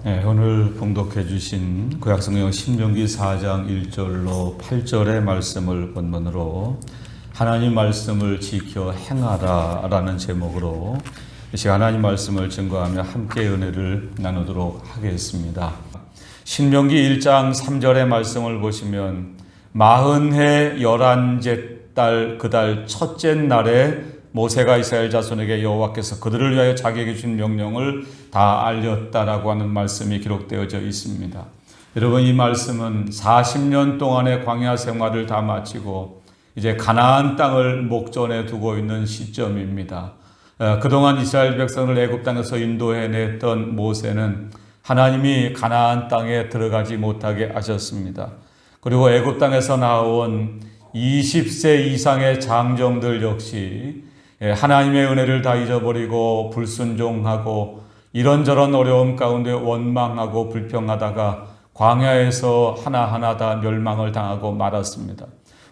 네, 오늘 봉독해 주신 구약성경 신명기 4장 1절로 8절의 말씀을 본문으로 하나님 말씀을 지켜 행하라 라는 제목으로 이 시간 하나님 말씀을 증거하며 함께 은혜를 나누도록 하겠습니다. 신명기 1장 3절의 말씀을 보시면 40해 11째 달 그달 첫째 날에 모세가 이스라엘 자손에게 여호와께서 그들을 위하여 자기에게 주신 명령을 다 알렸다라고 하는 말씀이 기록되어져 있습니다. 여러분, 이 말씀은 40년 동안의 광야 생활을 다 마치고 이제 가나안 땅을 목전에 두고 있는 시점입니다. 그동안 이스라엘 백성을 애굽 땅에서 인도해냈던 모세는 하나님이 가나안 땅에 들어가지 못하게 하셨습니다. 그리고 애굽 땅에서 나온 20세 이상의 장정들 역시 하나님의 은혜를 다 잊어버리고 불순종하고 이런저런 어려움 가운데 원망하고 불평하다가 광야에서 하나하나 다 멸망을 당하고 말았습니다.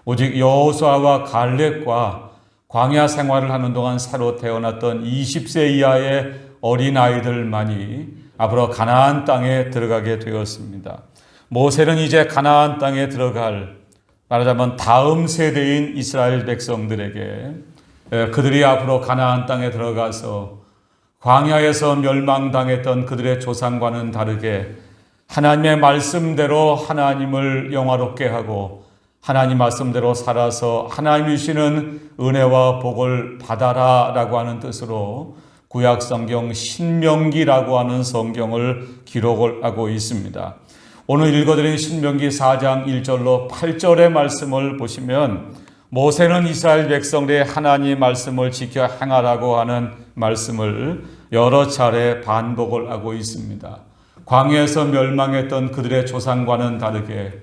오직 여호수아와 갈렙과 광야 생활을 하는 동안 새로 태어났던 20세 이하의 어린아이들만이 앞으로 가나안 땅에 들어가게 되었습니다. 모세는 이제 가나안 땅에 들어갈, 말하자면 다음 세대인 이스라엘 백성들에게 그들이 앞으로 가나안 땅에 들어가서 광야에서 멸망당했던 그들의 조상과는 다르게 하나님의 말씀대로 하나님을 영화롭게 하고 하나님 말씀대로 살아서 하나님이 주시는 은혜와 복을 받아라 라고 하는 뜻으로 구약성경 신명기라고 하는 성경을 기록을 하고 있습니다. 오늘 읽어드린 신명기 4장 1절로 8절의 말씀을 보시면 모세는 이스라엘 백성들의 하나님 말씀을 지켜 행하라고 하는 말씀을 여러 차례 반복을 하고 있습니다. 광야에서 멸망했던 그들의 조상과는 다르게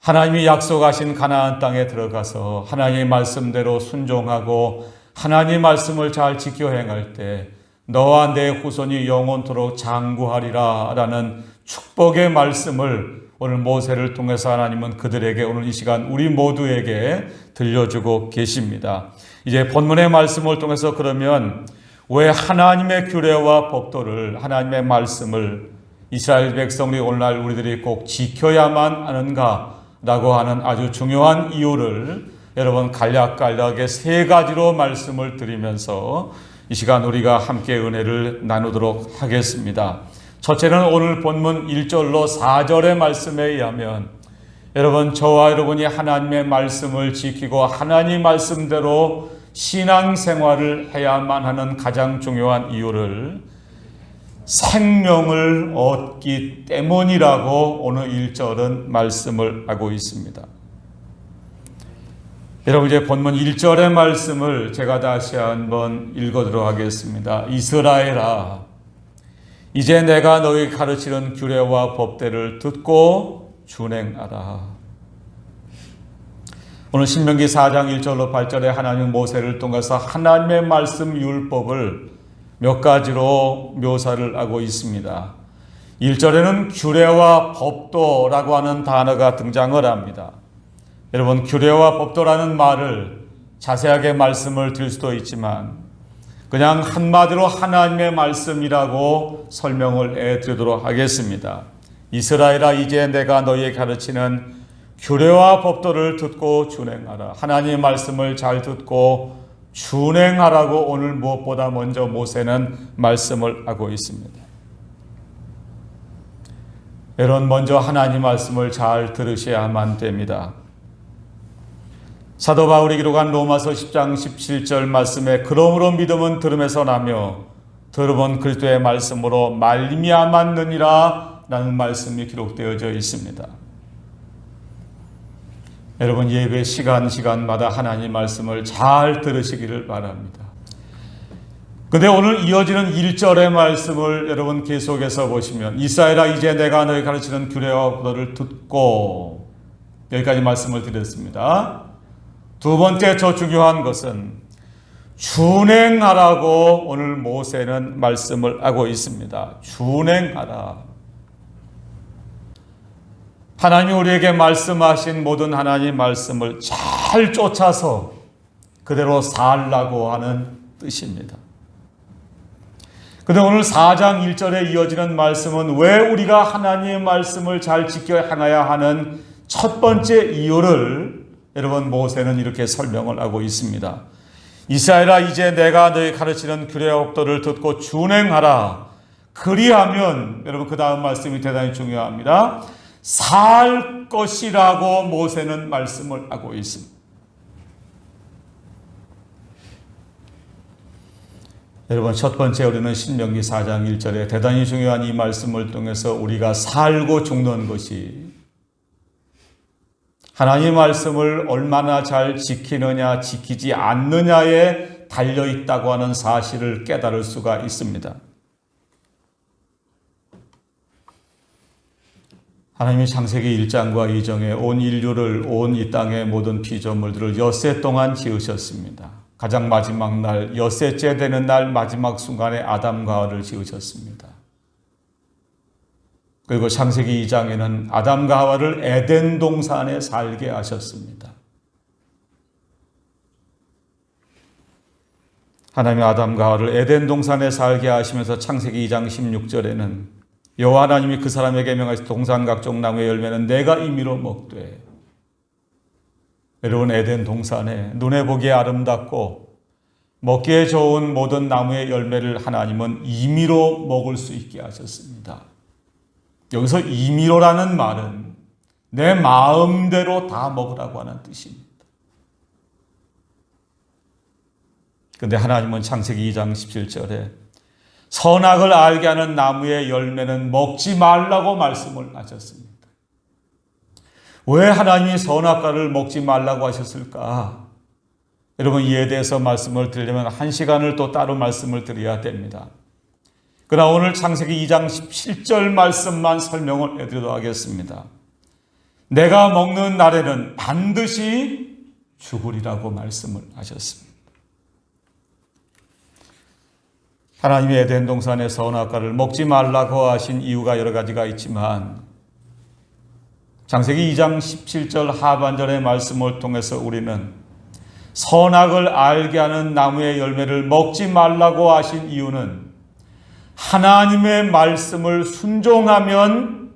하나님이 약속하신 가나안 땅에 들어가서 하나님의 말씀대로 순종하고 하나님의 말씀을 잘 지켜 행할 때 너와 내 후손이 영원토록 장구하리라 라는 축복의 말씀을 오늘 모세를 통해서 하나님은 그들에게 오늘 이 시간 우리 모두에게 들려주고 계십니다. 이제 본문의 말씀을 통해서 그러면 왜 하나님의 규례와 법도를, 하나님의 말씀을 이스라엘 백성이 오늘날 우리들이 꼭 지켜야만 하는가라고 하는 아주 중요한 이유를 여러분 간략간략하게 세 가지로 말씀을 드리면서 이 시간 우리가 함께 은혜를 나누도록 하겠습니다. 첫째는 오늘 본문 1절로 4절의 말씀에 의하면 여러분, 저와 여러분이 하나님의 말씀을 지키고 하나님 말씀대로 신앙생활을 해야만 하는 가장 중요한 이유를 생명을 얻기 때문이라고 오늘 1절은 말씀을 하고 있습니다. 여러분, 이제 본문 1절의 말씀을 제가 다시 한번 읽어드리도록 하겠습니다. 이스라엘아, 이제 내가 너희에게 가르치는 규례와 법대를 듣고 준행하라. 오늘 신명기 4장 1절로 8절에 하나님 모세를 통해서 하나님의 말씀 율법을 몇 가지로 묘사를 하고 있습니다. 1절에는 규례와 법도라고 하는 단어가 등장을 합니다. 여러분, 규례와 법도라는 말을 자세하게 말씀을 드릴 수도 있지만 그냥 한마디로 하나님의 말씀이라고 설명을 해드리도록 하겠습니다. 이스라엘아, 이제 내가 너희에게 가르치는 규례와 법도를 듣고 준행하라. 하나님의 말씀을 잘 듣고 준행하라고 오늘 무엇보다 먼저 모세는 말씀을 하고 있습니다. 여러분, 먼저 하나님 말씀을 잘 들으셔야만 됩니다. 사도 바울이 기록한 로마서 10장 17절 말씀에 그러므로 믿음은 들음에서 나며 들음은 그리스도의 말씀으로 말미암았느니라 라는 말씀이 기록되어져 있습니다. 여러분, 예배 시간마다 하나님 말씀을 잘 들으시기를 바랍니다. 근데 오늘 이어지는 1절의 말씀을 여러분 계속해서 보시면 이스라엘아, 이제 내가 너희 가르치는 규례와 법도를 듣고, 여기까지 말씀을 드렸습니다. 두 번째 더 중요한 것은 준행하라고 오늘 모세는 말씀을 하고 있습니다. 준행하라. 하나님이 우리에게 말씀하신 모든 하나님 말씀을 잘 쫓아서 그대로 살라고 하는 뜻입니다. 그런데 오늘 4장 1절에 이어지는 말씀은 왜 우리가 하나님의 말씀을 잘 지켜 행해야 하는 첫 번째 이유를 여러분 모세는 이렇게 설명을 하고 있습니다. 이스라엘아, 이제 내가 너희 가르치는 규례법도를 듣고 준행하라. 그리하면, 여러분 그 다음 말씀이 대단히 중요합니다. 살 것이라고 모세는 말씀을 하고 있습니다. 여러분, 첫 번째 우리는 신명기 4장 1절에 대단히 중요한 이 말씀을 통해서 우리가 살고 죽는 것이 하나님의 말씀을 얼마나 잘 지키느냐 지키지 않느냐에 달려있다고 하는 사실을 깨달을 수가 있습니다. 하나님이 창세기 1장과 2장에 온 인류를, 온 이 땅의 모든 피조물들을 엿새 동안 지으셨습니다. 가장 마지막 날, 엿새째 되는 날 마지막 순간에 아담과 하와를 지으셨습니다. 그리고 창세기 2장에는 아담과 하와를 에덴 동산에 살게 하셨습니다. 하나님이 아담과 하와를 에덴 동산에 살게 하시면서 창세기 2장 16절에는 여호와 하나님이 그 사람에게 명하신 동산 각종 나무의 열매는 내가 임의로 먹되. 여러분, 에덴 동산에 눈에 보기에 아름답고 먹기에 좋은 모든 나무의 열매를 하나님은 임의로 먹을 수 있게 하셨습니다. 여기서 임의로라는 말은 내 마음대로 다 먹으라고 하는 뜻입니다. 그런데 하나님은 창세기 2장 17절에 선악을 알게 하는 나무의 열매는 먹지 말라고 말씀을 하셨습니다. 왜 하나님이 선악과를 먹지 말라고 하셨을까? 여러분, 이에 대해서 말씀을 드리려면 1시간을 또 따로 말씀을 드려야 됩니다. 그러나 오늘 창세기 2장 17절 말씀만 설명을 해드리도록 하겠습니다. 내가 먹는 날에는 반드시 죽으리라고 말씀을 하셨습니다. 하나님이 에덴 동산의 선악과를 먹지 말라고 하신 이유가 여러 가지가 있지만 창세기 2장 17절 하반절의 말씀을 통해서 우리는 선악을 알게 하는 나무의 열매를 먹지 말라고 하신 이유는 하나님의 말씀을 순종하면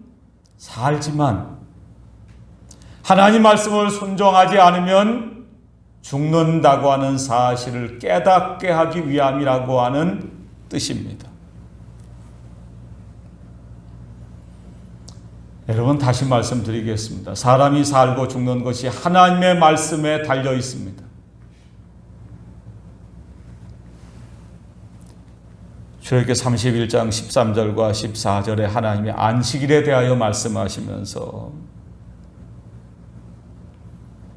살지만 하나님 말씀을 순종하지 않으면 죽는다고 하는 사실을 깨닫게 하기 위함이라고 하는 뜻입니다. 여러분, 다시 말씀드리겠습니다. 사람이 살고 죽는 것이 하나님의 말씀에 달려 있습니다. 출애굽기 31장 13절과 14절에 하나님이 안식일에 대하여 말씀하시면서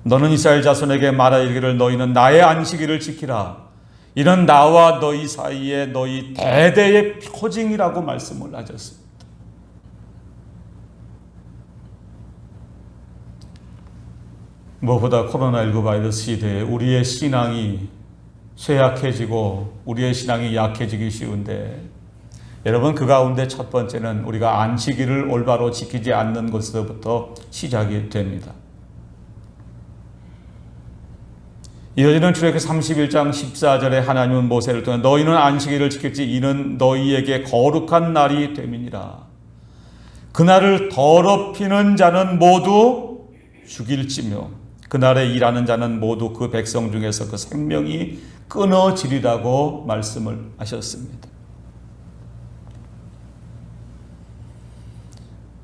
너는 이스라엘 자손에게 말하 이르기를 너희는 나의 안식일을 지키라. 이는 나와 너희 사이에 너희 대대의 표징이라고 말씀을 하셨습니다. 무엇보다 코로나19 바이러스 시대에 우리의 신앙이 쇠약해지고 우리의 신앙이 약해지기 쉬운데 여러분, 그 가운데 첫 번째는 우리가 안식일을 올바로 지키지 않는 것에서부터 시작이 됩니다. 이어지는 출애굽기 31장 14절에 하나님은 모세를 통해 너희는 안식일을 지킬지 이는 너희에게 거룩한 날이 됨이니라. 그날을 더럽히는 자는 모두 죽일지며 그날에 일하는 자는 모두 그 백성 중에서 그 생명이 끊어지리라고 말씀을 하셨습니다.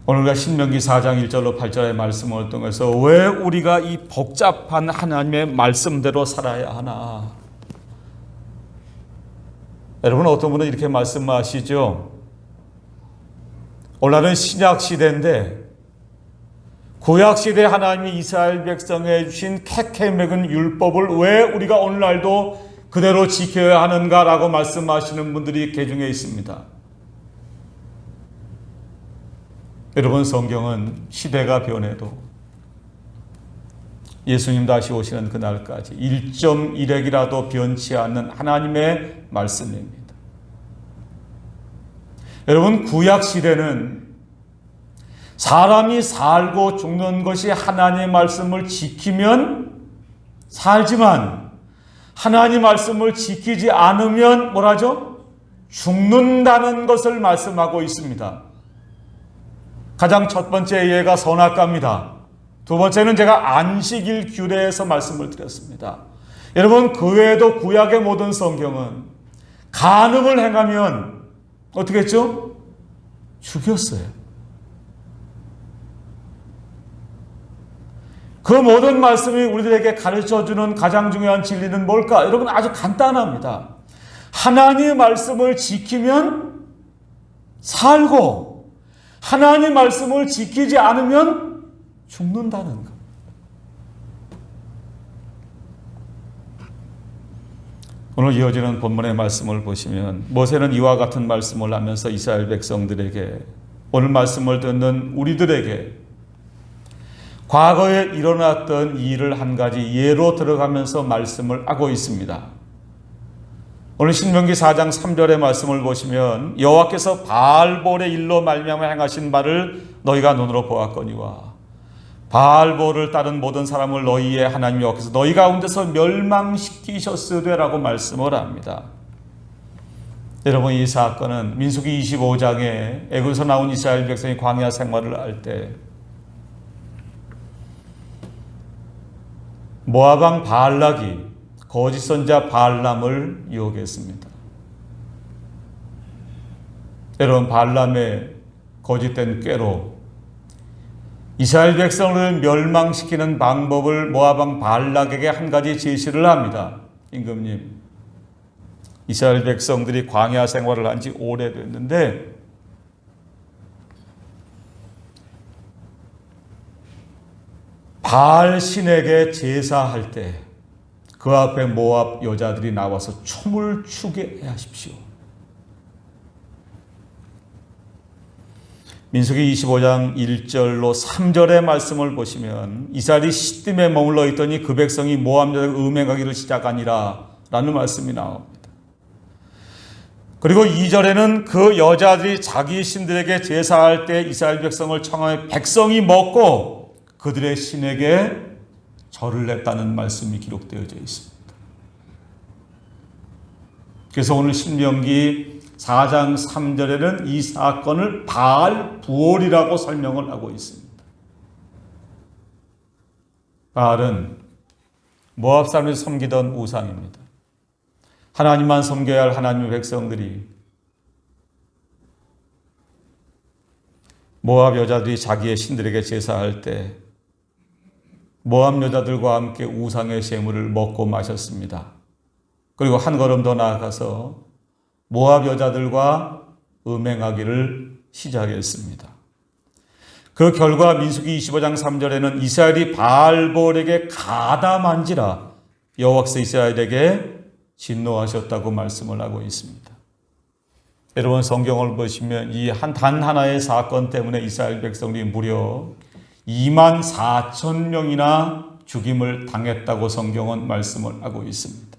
오늘과 신명기 4장 1절로 8절의 말씀을 통해서 왜 우리가 이 복잡한 하나님의 말씀대로 살아야 하나? 여러분, 어떤 분은 이렇게 말씀하시죠. 오늘은 신약 시대인데 구약 시대 하나님이 이스라엘 백성에 주신 캐캐 맺은 율법을 왜 우리가 오늘날도 그대로 지켜야 하는가라고 말씀하시는 분들이 개중에 있습니다. 여러분, 성경은 시대가 변해도 예수님 다시 오시는 그날까지 1.1핵이라도 변치 않는 하나님의 말씀입니다. 여러분, 구약 시대는 사람이 살고 죽는 것이 하나님의 말씀을 지키면 살지만 하나님 말씀을 지키지 않으면 뭐라죠? 죽는다는 것을 말씀하고 있습니다. 가장 첫 번째 예가 선악과입니다. 두 번째는 제가 안식일 규례에서 말씀을 드렸습니다. 여러분, 그 외에도 구약의 모든 성경은 간음을 행하면 어떻게 했죠? 죽였어요. 그 모든 말씀이 우리들에게 가르쳐주는 가장 중요한 진리는 뭘까? 여러분, 아주 간단합니다. 하나님의 말씀을 지키면 살고 하나님의 말씀을 지키지 않으면 죽는다는 것. 오늘 이어지는 본문의 말씀을 보시면 모세는 이와 같은 말씀을 하면서 이스라엘 백성들에게, 오늘 말씀을 듣는 우리들에게 과거에 일어났던 일을 한 가지 예로 들어가면서 말씀을 하고 있습니다. 오늘 신명기 4장 3절의 말씀을 보시면 여호와께서 바알볼의 일로 말미암아 행하신 바를 너희가 눈으로 보았거니와 바알볼을 따른 모든 사람을 너희의 하나님 여호와께서 너희 가운데서 멸망시키셨으되라고 말씀을 합니다. 여러분, 이 사건은 민수기 25장에 애굽에서 나온 이스라엘 백성이 광야 생활을 할 때 모압 왕 발락이 거짓 선자 발람을 유혹했습니다. 여러분, 발람의 거짓된 꾀로 이스라엘 백성을 멸망시키는 방법을 모압 왕 발락에게 한 가지 제시를 합니다. 임금님, 이스라엘 백성들이 광야 생활을 한 지 오래됐는데 바알 신에게 제사할 때 그 앞에 모압 여자들이 나와서 춤을 추게 하십시오. 민수기 25장 1절로 3절의 말씀을 보시면 이스라엘이 시딤에 머물러 있더니 그 백성이 모압 여자들과 음행하기를 시작하니라 라는 말씀이 나옵니다. 그리고 2절에는 그 여자들이 자기 신들에게 제사할 때 이스라엘 백성을 청하여 백성이 먹고 그들의 신에게 절을 냈다는 말씀이 기록되어져 있습니다. 그래서 오늘 신명기 4장 3절에는 이 사건을 바알 부올이라고 설명을 하고 있습니다. 바알은 모압 사람이 섬기던 우상입니다. 하나님만 섬겨야 할 하나님의 백성들이 모압 여자들이 자기의 신들에게 제사할 때 모압 여자들과 함께 우상의 제물을 먹고 마셨습니다. 그리고 한 걸음 더 나아가서 모압 여자들과 음행하기를 시작했습니다. 그 결과 민수기 25장 3절에는 이스라엘이 바알볼에게 가담한지라 여호와께서 이스라엘에게 진노하셨다고 말씀을 하고 있습니다. 여러분, 성경을 보시면 이 단 하나의 사건 때문에 이스라엘 백성들이 무려 24,000명이나 죽임을 당했다고 성경은 말씀을 하고 있습니다.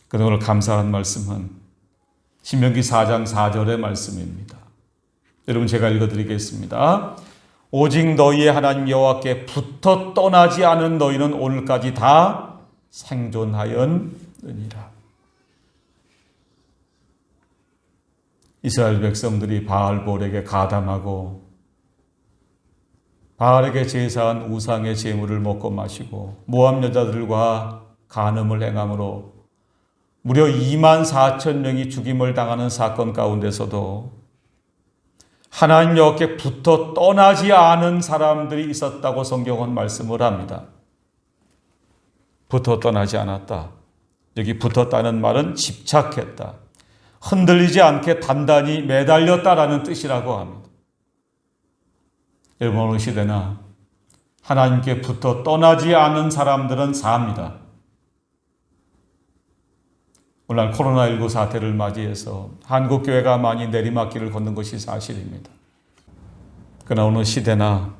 그런데 오늘 감사한 말씀은 신명기 4장 4절의 말씀입니다. 여러분, 제가 읽어드리겠습니다. 오직 너희의 하나님 여호와께 붙어 떠나지 않은 너희는 오늘까지 다 생존하였느니라. 이스라엘 백성들이 바알볼에게 가담하고 바알에게 제사한 우상의 제물을 먹고 마시고 모압 여자들과 간음을 행함으로 무려 24,000명이 죽임을 당하는 사건 가운데서도 하나님 여호와께 붙어 떠나지 않은 사람들이 있었다고 성경은 말씀을 합니다. 붙어 떠나지 않았다. 여기 붙었다는 말은 집착했다. 흔들리지 않게 단단히 매달렸다라는 뜻이라고 합니다. 여러분, 어느 시대나 하나님께 붙어 떠나지 않은 사람들은 삽니다. 오늘날 코로나19 사태를 맞이해서 한국교회가 많이 내리막길을 걷는 것이 사실입니다. 그러나 어느 시대나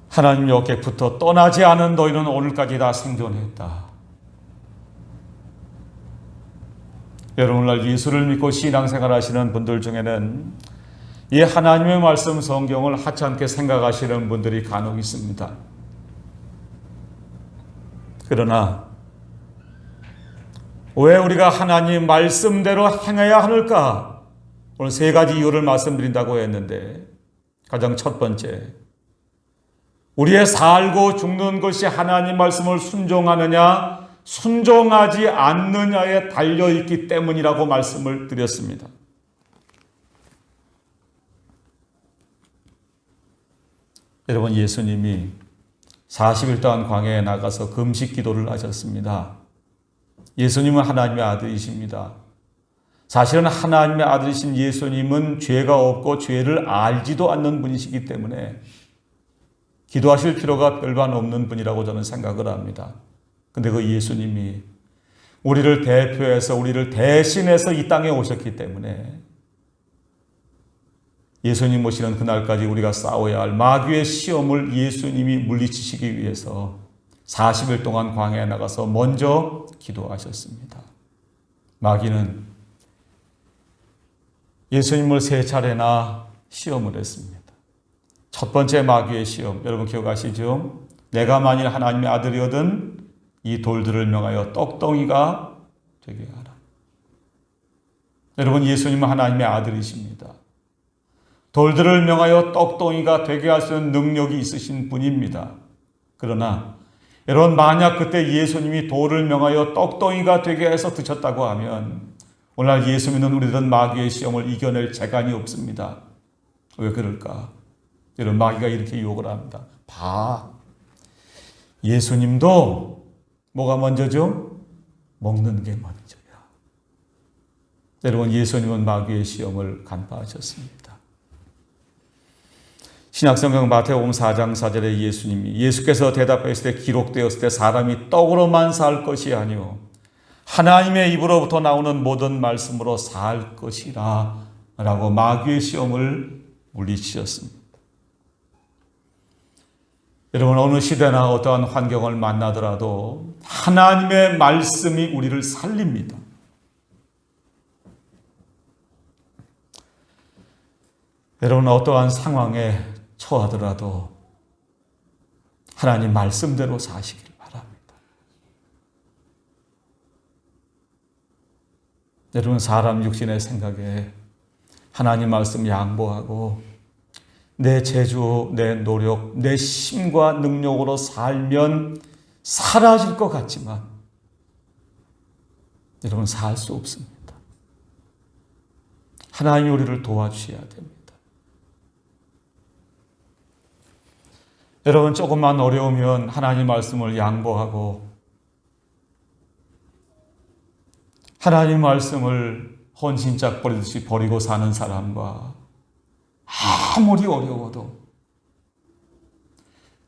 하나님 여호와께 붙어 떠나지 않은 너희는 오늘까지 다 생존했다. 여러분, 오늘날 예수를 믿고 신앙생활 하시는 분들 중에는 이 하나님의 말씀 성경을 하찮게 생각하시는 분들이 간혹 있습니다. 그러나 왜 우리가 하나님 말씀대로 행해야 하는가? 오늘 세 가지 이유를 말씀드린다고 했는데, 가장 첫 번째, 우리의 살고 죽는 것이 하나님 말씀을 순종하느냐 순종하지 않느냐에 달려있기 때문이라고 말씀을 드렸습니다. 여러분, 예수님이 40일 동안 광야에 나가서 금식 기도를 하셨습니다. 예수님은 하나님의 아들이십니다. 사실은 하나님의 아들이신 예수님은 죄가 없고 죄를 알지도 않는 분이시기 때문에 기도하실 필요가 별반 없는 분이라고 저는 생각을 합니다. 근데 그 예수님이 우리를 대표해서 우리를 대신해서 이 땅에 오셨기 때문에 예수님 오시는 그날까지 우리가 싸워야 할 마귀의 시험을 예수님이 물리치시기 위해서 40일 동안 광야에 나가서 먼저 기도하셨습니다. 마귀는 예수님을 세 차례나 시험을 했습니다. 첫 번째 마귀의 시험, 여러분 기억하시죠? 내가 만일 하나님의 아들이거든 이 돌들을 명하여 떡덩이가 되게 하라. 여러분, 예수님은 하나님의 아들이십니다. 돌들을 명하여 떡덩이가 되게 할 수 있는 능력이 있으신 분입니다. 그러나 여러분, 만약 그때 예수님이 돌을 명하여 떡덩이가 되게 해서 드셨다고 하면 오늘날 예수 믿는 우리들은 마귀의 시험을 이겨낼 재간이 없습니다. 왜 그럴까? 여러분, 마귀가 이렇게 유혹을 합니다. 봐, 예수님도 뭐가 먼저죠? 먹는 게 먼저야. 여러분, 예수님은 마귀의 시험을 간파하셨습니다. 신약성경 마태복음 4장 4절에 예수께서 대답하였을 때 기록되었을 때 사람이 떡으로만 살 것이 아니요 하나님의 입으로부터 나오는 모든 말씀으로 살 것이라 라고 마귀의 시험을 물리치셨습니다. 여러분, 어느 시대나 어떠한 환경을 만나더라도 하나님의 말씀이 우리를 살립니다. 여러분, 어떠한 상황에 처하더라도 하나님 말씀대로 사시길 바랍니다. 여러분, 사람 육신의 생각에 하나님 말씀 양보하고 내 재주, 내 노력, 내 힘과 능력으로 살면 사라질 것 같지만 여러분, 살 수 없습니다. 하나님이 우리를 도와주셔야 됩니다. 여러분, 조금만 어려우면 하나님 말씀을 양보하고 하나님 말씀을 헌신짝 버리듯이 버리고 사는 사람과 아무리 어려워도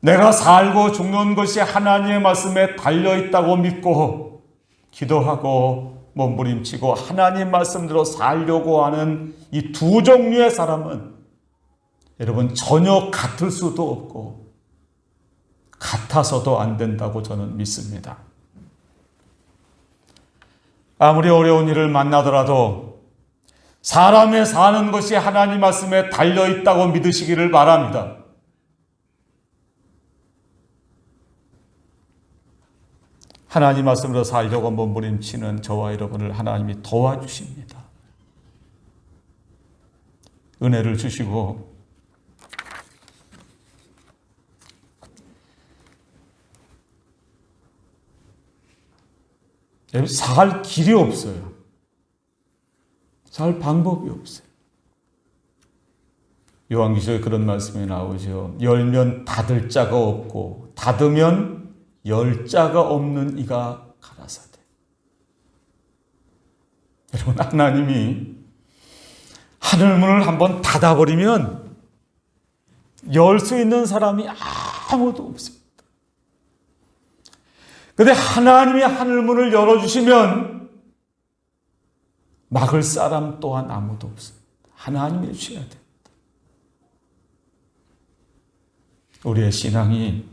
내가 살고 죽는 것이 하나님의 말씀에 달려있다고 믿고 기도하고 몸부림치고 하나님 말씀대로 살려고 하는 이 두 종류의 사람은 여러분, 전혀 같을 수도 없고 같아서도 안 된다고 저는 믿습니다. 아무리 어려운 일을 만나더라도 사람의 사는 것이 하나님 말씀에 달려있다고 믿으시기를 바랍니다. 하나님 말씀으로 살려고 몸부림치는 저와 여러분을 하나님이 도와주십니다. 은혜를 주시고 살 길이 없어요. 살 방법이 없어요. 요한계시록에 그런 말씀이 나오죠. 열면 닫을 자가 없고 닫으면 열 자가 없는 이가 가라사대. 여러분, 하나님이 하늘문을 한번 닫아버리면 열 수 있는 사람이 아무도 없습니다. 그런데 하나님이 하늘문을 열어주시면 막을 사람 또한 아무도 없습니다. 하나님이 해주셔야 됩니다. 우리의 신앙이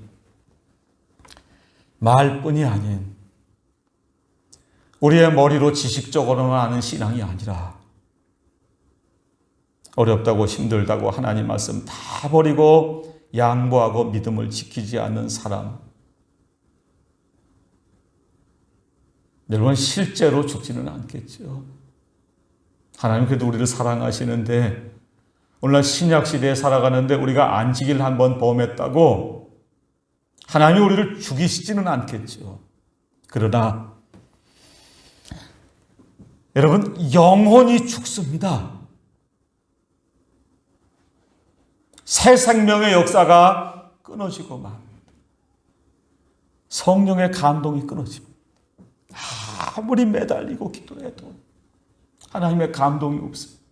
말뿐이 아닌 우리의 머리로 지식적으로만 아는 신앙이 아니라 어렵다고 힘들다고 하나님 말씀 다 버리고 양보하고 믿음을 지키지 않는 사람, 여러분, 실제로 죽지는 않겠죠. 하나님 그래도 우리를 사랑하시는데 오늘날 신약시대에 살아가는데 우리가 안식일 한번 범했다고 하나님이 우리를 죽이시지는 않겠죠. 그러나 여러분, 영혼이 죽습니다. 새 생명의 역사가 끊어지고 맙니다. 성령의 감동이 끊어집니다. 아무리 매달리고 기도해도 하나님의 감동이 없습니다.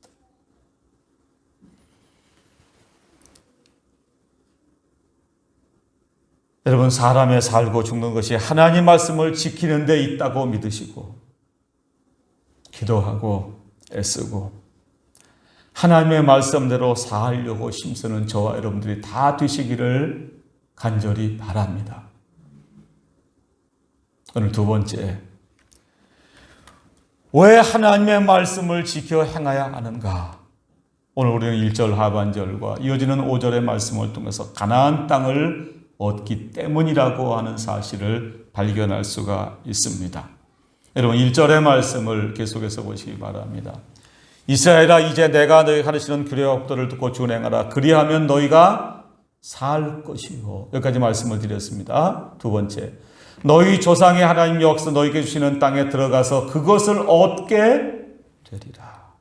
여러분, 사람의 살고 죽는 것이 하나님 말씀을 지키는 데 있다고 믿으시고 기도하고 애쓰고 하나님의 말씀대로 살려고 힘쓰는 저와 여러분들이 다 되시기를 간절히 바랍니다. 오늘 두 번째, 왜 하나님의 말씀을 지켜 행해야 하는가? 오늘 우리는 1절 하반절과 이어지는 5절의 말씀을 통해서 가나안 땅을 얻기 때문이라고 하는 사실을 발견할 수가 있습니다. 여러분, 1절의 말씀을 계속해서 보시기 바랍니다. 이스라엘아, 이제 내가 너희 가르치는 규례법도를 듣고 준행하라. 그리하면 너희가 살 것이요. 여기까지 말씀을 드렸습니다. 두 번째, 너희 조상의 하나님 여호와께서 너희에게 주시는 땅에 들어가서 그것을 얻게 되리라.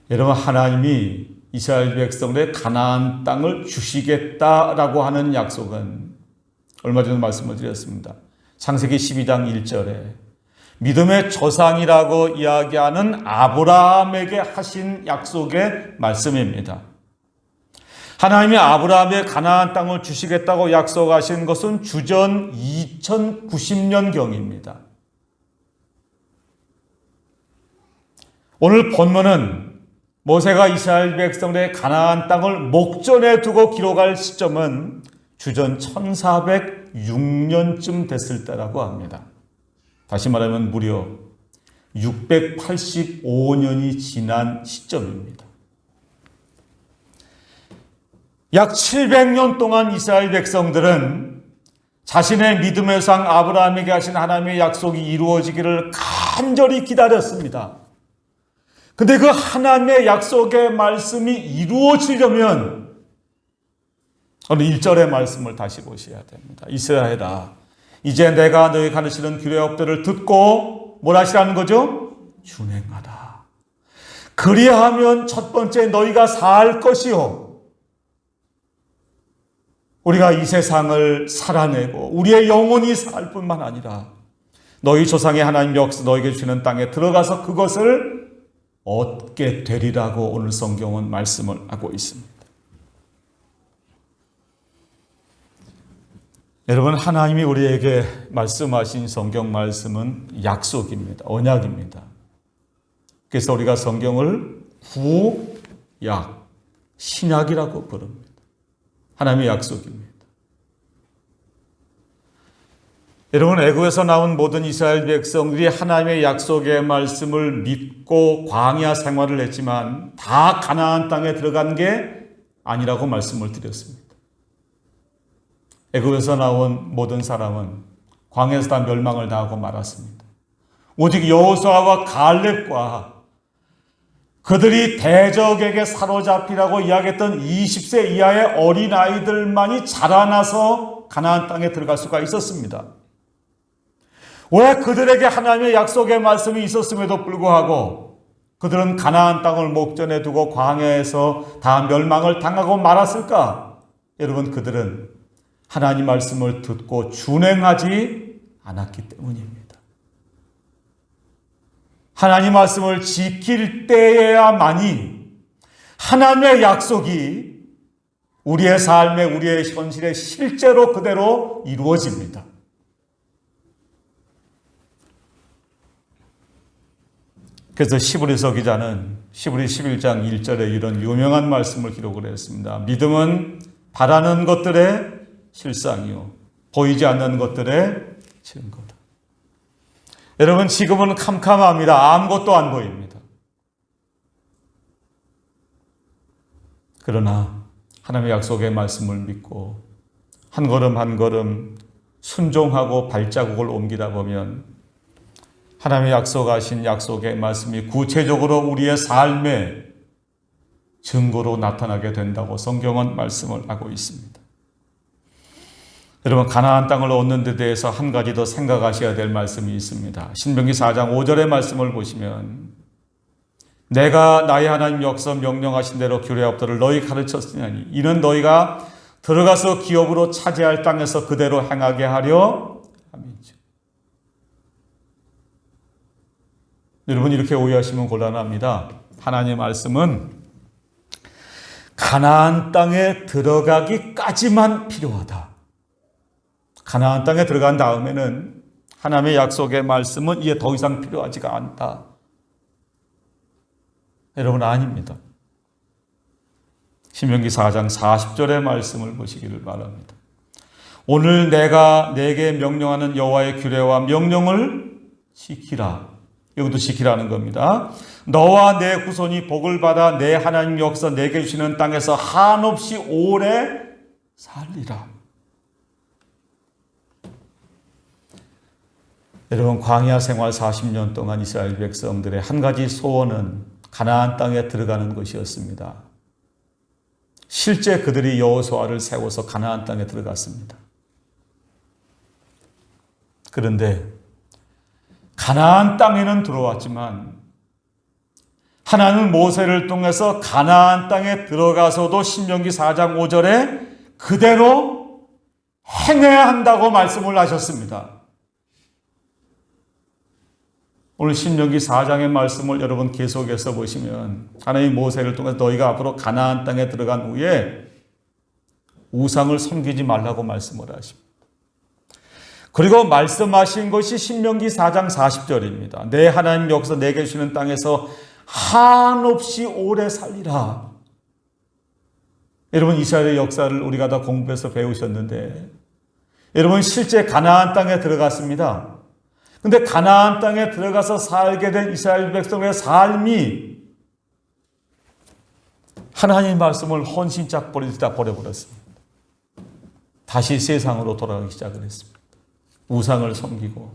여러분, 하나님이 이스라엘 백성들의 가나안 땅을 주시겠다라고 하는 약속은 얼마 전에 말씀을 드렸습니다. 창세기 12장 1절에 믿음의 조상이라고 이야기하는 아브라함에게 하신 약속의 말씀입니다. 하나님이 아브라함의 가나안 땅을 주시겠다고 약속하신 것은 주전 2090년경입니다. 오늘 본문은 모세가 이스라엘 백성들의 가나안 땅을 목전에 두고 기록할 시점은 주전 1406년쯤 됐을 때라고 합니다. 다시 말하면 무려 685년이 지난 시점입니다. 약 700년 동안 이스라엘 백성들은 자신의 믿음의 상 아브라함에게 하신 하나님의 약속이 이루어지기를 간절히 기다렸습니다. 근데 그 하나님의 약속의 말씀이 이루어지려면 오늘 1절의 말씀을 다시 보셔야 됩니다. 이스라엘아, 이제 내가 너희 가르치는 규례법들을 듣고 뭘 하시라는 거죠? 준행하라. 그리하면 첫 번째 너희가 살 것이요. 우리가 이 세상을 살아내고 우리의 영혼이 살 뿐만 아니라 너희 조상의 하나님 여호와께서 너희에게 주시는 땅에 들어가서 그것을 얻게 되리라고 오늘 성경은 말씀을 하고 있습니다. 여러분, 하나님이 우리에게 말씀하신 성경 말씀은 약속입니다. 언약입니다. 그래서 우리가 성경을 구약, 신약이라고 부릅니다. 하나님의 약속입니다. 여러분, 애굽에서 나온 모든 이스라엘 백성들이 하나님의 약속의 말씀을 믿고 광야 생활을 했지만 다 가나안 땅에 들어간 게 아니라고 말씀을 드렸습니다. 애굽에서 나온 모든 사람은 광야에서 다 멸망을 당하고 말았습니다. 오직 여호수아와 갈렙과 그들이 대적에게 사로잡히라고 이야기했던 20세 이하의 어린아이들만이 자라나서 가나안 땅에 들어갈 수가 있었습니다. 왜 그들에게 하나님의 약속의 말씀이 있었음에도 불구하고 그들은 가나안 땅을 목전에 두고 광야에서 다 멸망을 당하고 말았을까? 여러분, 그들은 하나님 말씀을 듣고 준행하지 않았기 때문입니다. 하나님 말씀을 지킬 때에야만이 하나님의 약속이 우리의 삶에, 우리의 현실에 실제로 그대로 이루어집니다. 그래서 시브리서 기자는 시브리 11장 1절에 이런 유명한 말씀을 기록을 했습니다. 믿음은 바라는 것들의 실상이요 보이지 않는 것들의 증거다. 여러분, 지금은 캄캄합니다. 아무것도 안 보입니다. 그러나 하나님의 약속의 말씀을 믿고 한 걸음 한 걸음 순종하고 발자국을 옮기다 보면 하나님의 약속하신 약속의 말씀이 구체적으로 우리의 삶의 증거로 나타나게 된다고 성경은 말씀을 하고 있습니다. 여러분, 가나안 땅을 얻는 데 대해서 한 가지 더 생각하셔야 될 말씀이 있습니다. 신명기 4장 5절의 말씀을 보시면 내가 나의 하나님 여호와께서 명령하신 대로 규례업들을 너희 가르쳤으니 이는 너희가 들어가서 기업으로 차지할 땅에서 그대로 행하게 하려 함이죠. 여러분, 이렇게 오해하시면 곤란합니다. 하나님의 말씀은 가나안 땅에 들어가기까지만 필요하다. 가나안 땅에 들어간 다음에는 하나님의 약속의 말씀은 이제 더 이상 필요하지가 않다. 여러분, 아닙니다. 신명기 4장 40절의 말씀을 보시기를 바랍니다. 오늘 내가 내게 명령하는 여호와의 규례와 명령을 지키라. 여기도 지키라는 겁니다. 너와 내 후손이 복을 받아 내 하나님 여호와께서 내게 주시는 땅에서 한없이 오래 살리라. 여러분, 광야 생활 40년 동안 이스라엘 백성들의 한 가지 소원은 가나안 땅에 들어가는 것이었습니다. 실제 그들이 여호수아를 세워서 가나안 땅에 들어갔습니다. 그런데 가나안 땅에는 들어왔지만 하나님은 모세를 통해서 가나안 땅에 들어가서도 신명기 4장 5절에 그대로 행해야 한다고 말씀을 하셨습니다. 오늘 신명기 4장의 말씀을 여러분 계속해서 보시면 하나님 모세를 통해서 너희가 앞으로 가나안 땅에 들어간 후에 우상을 섬기지 말라고 말씀을 하십니다. 그리고 말씀하신 것이 신명기 4장 40절입니다. 내 하나님 여호와께서 내게 주시는 땅에서 한없이 오래 살리라. 여러분, 이스라엘의 역사를 우리가 다 공부해서 배우셨는데 여러분, 실제 가나안 땅에 들어갔습니다. 근데 가나안 땅에 들어가서 살게 된 이스라엘 백성의 삶이 하나님의 말씀을 헌신짝 버리다 버려버렸습니다. 다시 세상으로 돌아가기 시작을 했습니다. 우상을 섬기고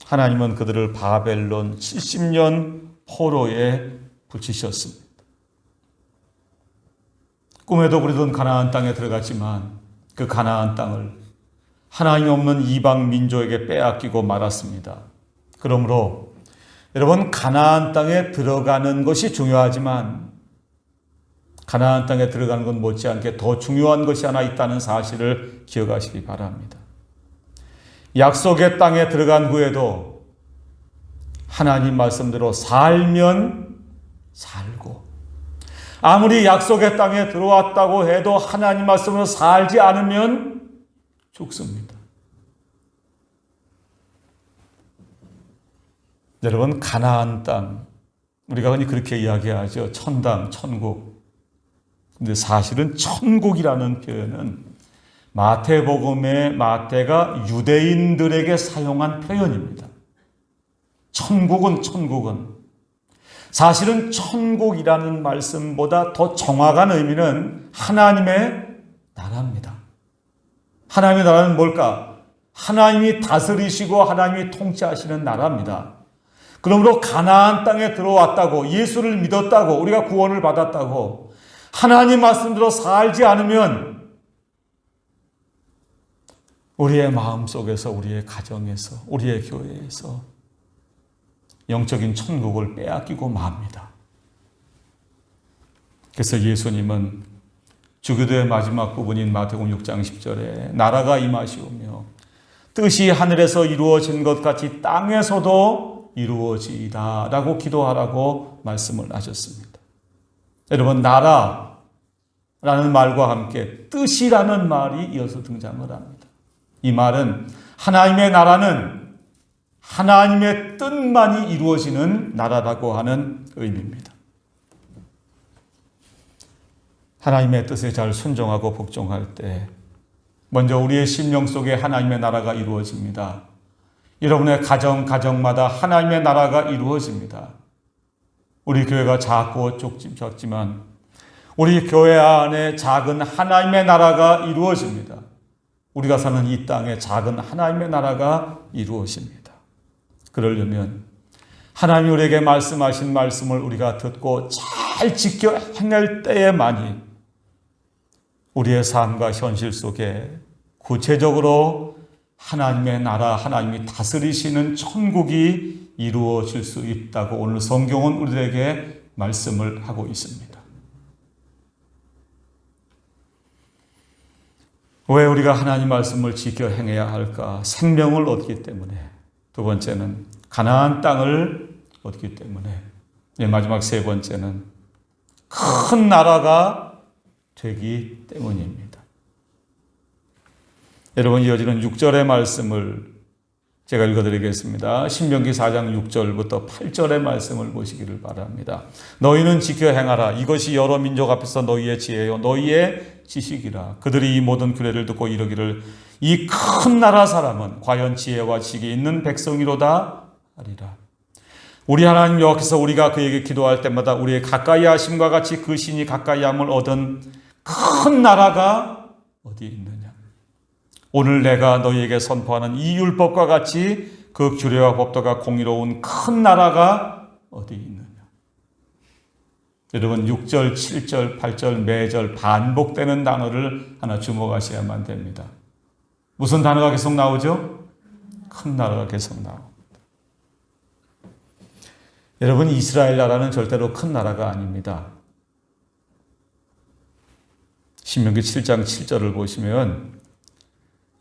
하나님은 그들을 바벨론 70년 포로에 붙이셨습니다. 꿈에도 그리던 가나안 땅에 들어갔지만 그 가나안 땅을 하나님 없는 이방 민족에게 빼앗기고 말았습니다. 그러므로 여러분, 가나안 땅에 들어가는 것이 중요하지만 가나안 땅에 들어가는 것 못지않게 더 중요한 것이 하나 있다는 사실을 기억하시기 바랍니다. 약속의 땅에 들어간 후에도 하나님 말씀대로 살면 살고, 아무리 약속의 땅에 들어왔다고 해도 하나님 말씀으로 살지 않으면 죽습니다. 여러분, 가나안 땅, 우리가 흔히 그렇게 이야기하죠. 천당, 천국. 근데 사실은 천국이라는 표현은 마태복음의 마태가 유대인들에게 사용한 표현입니다. 천국은 사실은 천국이라는 말씀보다 더 정확한 의미는 하나님의 나라입니다. 하나님의 나라는 뭘까? 하나님이 다스리시고 하나님이 통치하시는 나라입니다. 그러므로 가나안 땅에 들어왔다고, 예수를 믿었다고, 우리가 구원을 받았다고 하나님 말씀대로 살지 않으면 우리의 마음속에서, 우리의 가정에서, 우리의 교회에서 영적인 천국을 빼앗기고 맙니다. 그래서 예수님은 주기도의 마지막 부분인 마태복음 6장 10절에 나라가 임하시오며 뜻이 하늘에서 이루어진 것 같이 땅에서도 이루어지이다 라고 기도하라고 말씀을 하셨습니다. 여러분, 나라라는 말과 함께 뜻이라는 말이 이어서 등장을 합니다. 이 말은 하나님의 나라는 하나님의 뜻만이 이루어지는 나라라고 하는 의미입니다. 하나님의 뜻에 잘 순종하고 복종할 때 먼저 우리의 심령 속에 하나님의 나라가 이루어집니다. 여러분의 가정마다 하나님의 나라가 이루어집니다. 우리 교회가 작고 작지만 우리 교회 안에 작은 하나님의 나라가 이루어집니다. 우리가 사는 이 땅에 작은 하나님의 나라가 이루어집니다. 그러려면 하나님이 우리에게 말씀하신 말씀을 우리가 듣고 잘 지켜 행할 때에만이 우리의 삶과 현실 속에 구체적으로 하나님의 나라, 하나님이 다스리시는 천국이 이루어질 수 있다고 오늘 성경은 우리에게 말씀을 하고 있습니다. 왜 우리가 하나님 말씀을 지켜 행해야 할까? 생명을 얻기 때문에. 두 번째는 가나안 땅을 얻기 때문에. 마지막 세 번째는 큰 나라가 되기 때문입니다. 여러분, 이어지는 6절의 말씀을 제가 읽어드리겠습니다. 신명기 4장 6절부터 8절의 말씀을 보시기를 바랍니다. 너희는 지켜 행하라. 이것이 여러 민족 앞에서 너희의 지혜요 너희의 지식이라. 그들이 이 모든 규례를 듣고 이르기를 이 큰 나라 사람은 과연 지혜와 지식이 있는 백성이로다 하리라. 우리 하나님 여호와께서 우리가 그에게 기도할 때마다 우리의 가까이 하심과 같이 그 신이 가까이 함을 얻은 큰 나라가 어디 있느냐. 오늘 내가 너희에게 선포하는 이 율법과 같이 그 규례와 법도가 공의로운 큰 나라가 어디 있느냐. 여러분 6절, 7절, 8절 매절 반복되는 단어를 하나 주목하셔야만 됩니다. 무슨 단어가 계속 나오죠? 큰 나라가 계속 나옵니다. 여러분 이스라엘 나라는 절대로 큰 나라가 아닙니다. 신명기 7장 7절을 보시면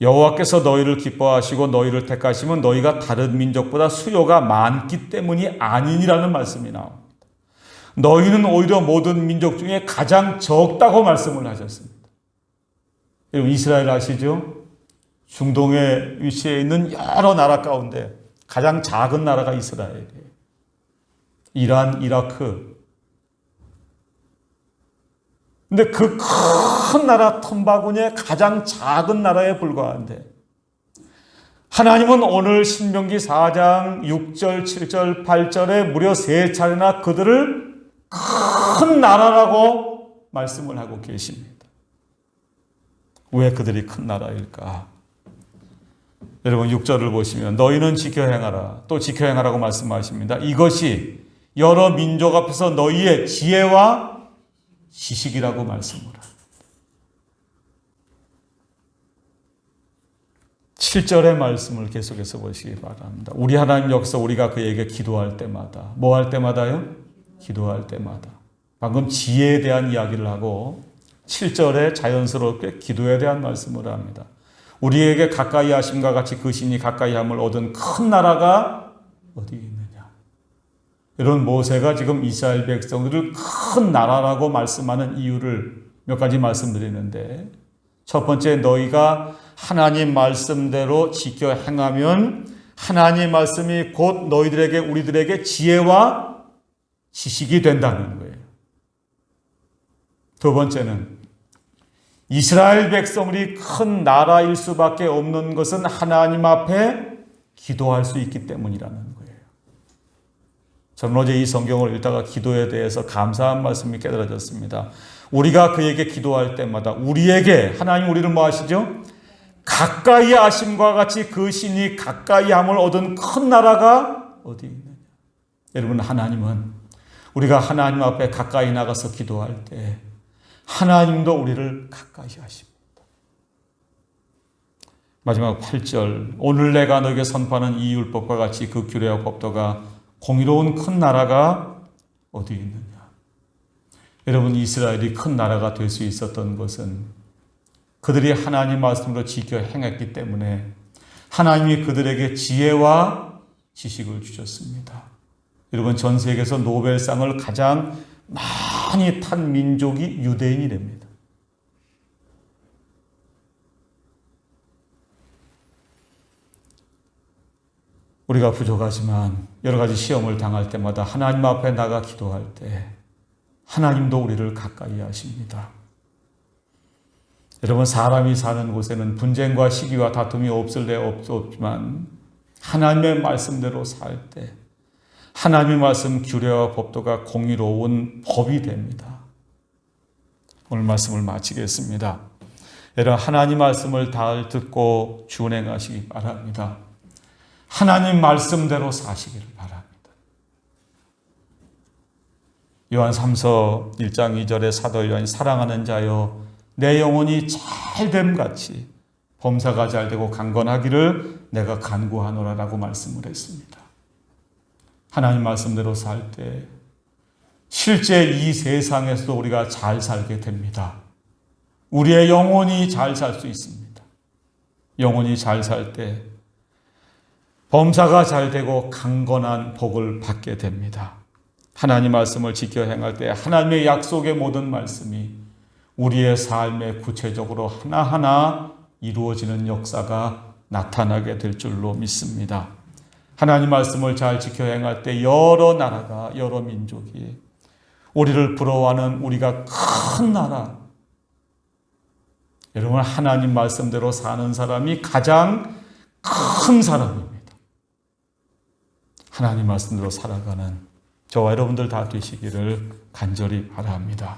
여호와께서 너희를 기뻐하시고 너희를 택하시면 너희가 다른 민족보다 수요가 많기 때문이 아니니라는 말씀이 나옵니다. 너희는 오히려 모든 민족 중에 가장 적다고 말씀을 하셨습니다. 여러분 이스라엘 아시죠? 중동에 위치해 있는 여러 나라 가운데 가장 작은 나라가 이스라엘이에요. 이란, 이라크. 근데 그 큰 나라 틈바구니에 가장 작은 나라에 불과한데 하나님은 오늘 신명기 4장 6절, 7절, 8절에 무려 3차례나 그들을 큰 나라라고 말씀을 하고 계십니다. 왜 그들이 큰 나라일까? 여러분 6절을 보시면 너희는 지켜 행하라. 또 지켜 행하라고 말씀하십니다. 이것이 여러 민족 앞에서 너희의 지혜와 지식이라고 말씀을 합니다. 7절의 말씀을 계속해서 보시기 바랍니다. 우리 하나님 여기서 우리가 그에게 기도할 때마다 뭐 할 때마다요? 기도할 때마다. 방금 지혜에 대한 이야기를 하고 7절에 자연스럽게 기도에 대한 말씀을 합니다. 우리에게 가까이 하심과 같이 그 신이 가까이 함을 얻은 큰 나라가 어디 있느냐. 여러분 모세가 지금 이스라엘 백성들을 큰 나라라고 말씀하는 이유를 몇 가지 말씀드리는데 첫 번째 너희가 하나님 말씀대로 지켜 행하면 하나님 말씀이 곧 너희들에게 우리들에게 지혜와 지식이 된다는 거예요. 두 번째는 이스라엘 백성들이 큰 나라일 수밖에 없는 것은 하나님 앞에 기도할 수 있기 때문이라는 거예요. 저는 어제 이 성경을 읽다가 기도에 대해서 감사한 말씀이 깨달아졌습니다. 우리가 그에게 기도할 때마다 우리에게 하나님 우리를 뭐 하시죠? 가까이 하심과 같이 그 신이 가까이 함을 얻은 큰 나라가 어디 있느냐. 여러분 하나님은 우리가 하나님 앞에 가까이 나가서 기도할 때 하나님도 우리를 가까이 하십니다. 마지막 8절 오늘 내가 너에게 선포하는 이 율법과 같이 그 규례와 법도가 공의로운 큰 나라가 어디 있느냐. 여러분 이스라엘이 큰 나라가 될 수 있었던 것은 그들이 하나님 말씀으로 지켜 행했기 때문에 하나님이 그들에게 지혜와 지식을 주셨습니다. 여러분 전 세계에서 노벨상을 가장 많이 탄 민족이 유대인이랍니다. 우리가 부족하지만 여러 가지 시험을 당할 때마다 하나님 앞에 나가 기도할 때 하나님도 우리를 가까이 하십니다. 여러분 사람이 사는 곳에는 분쟁과 시기와 다툼이 없을 리 없지만 하나님의 말씀대로 살 때 하나님의 말씀 규례와 법도가 공의로운 법이 됩니다. 오늘 말씀을 마치겠습니다. 여러분 하나님 말씀을 잘 듣고 준행하시기 바랍니다. 하나님 말씀대로 사시기를 바랍니다. 요한 3서 1장 2절에 사도 요한이 사랑하는 자여 내 영혼이 잘됨같이 범사가 잘되고 강건하기를 내가 간구하노라라고 말씀을 했습니다. 하나님 말씀대로 살 때 실제 이 세상에서도 우리가 잘 살게 됩니다. 우리의 영혼이 잘 살 수 있습니다. 영혼이 잘 살 때 범사가 잘 되고 강건한 복을 받게 됩니다. 하나님 말씀을 지켜 행할 때 하나님의 약속의 모든 말씀이 우리의 삶에 구체적으로 하나하나 이루어지는 역사가 나타나게 될 줄로 믿습니다. 하나님 말씀을 잘 지켜 행할 때 여러 나라가, 여러 민족이 우리를 부러워하는 우리가 큰 나라, 여러분 하나님 말씀대로 사는 사람이 가장 큰 사람입니다. 하나님 말씀대로 살아가는 저와 여러분들 다 되시기를 간절히 바랍니다.